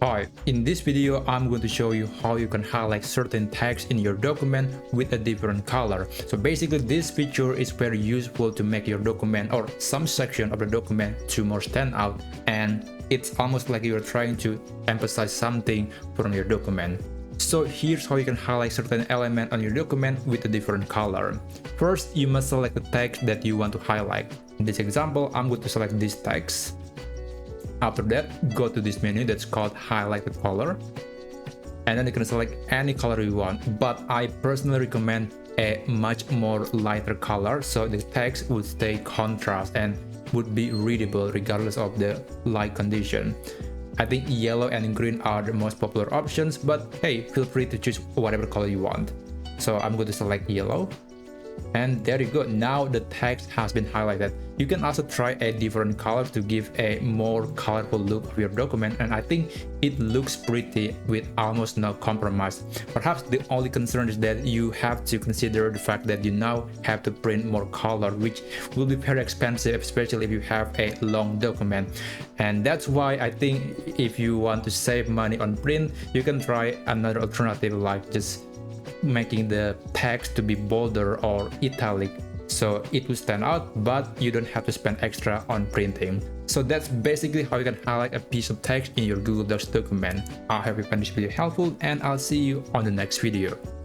Hi, in this video, I'm going to show you how you can highlight certain text in your document with a different color. So basically, this feature is very useful to make your document or some section of the document to more stand out, and it's almost like you're trying to emphasize something from your document. So here's how you can highlight certain element on your document with a different color. First, you must select the text that you want to highlight. In this example, I'm going to select this text. After that, go to this menu that's called highlighted color, and then you can select any color you want, but I personally recommend a much more lighter color so the text would stay contrast and would be readable regardless of the light condition. I think yellow and green are the most popular options, but hey, feel free to choose whatever color you want. So I'm going to select yellow. And there you go, now the text has been highlighted. You can also try a different color to give a more colorful look of your document, and I think it looks pretty with almost no compromise. Perhaps the only concern is that you have to consider the fact that you now have to print more color, which will be very expensive, especially if you have a long document. And that's why I think if you want to save money on print, you can try another alternative like just making the text to be bolder or italic so it will stand out, but you don't have to spend extra on printing. So that's basically how you can highlight a piece of text in your Google Docs document. I hope you found this video helpful, and I'll see you on the next video.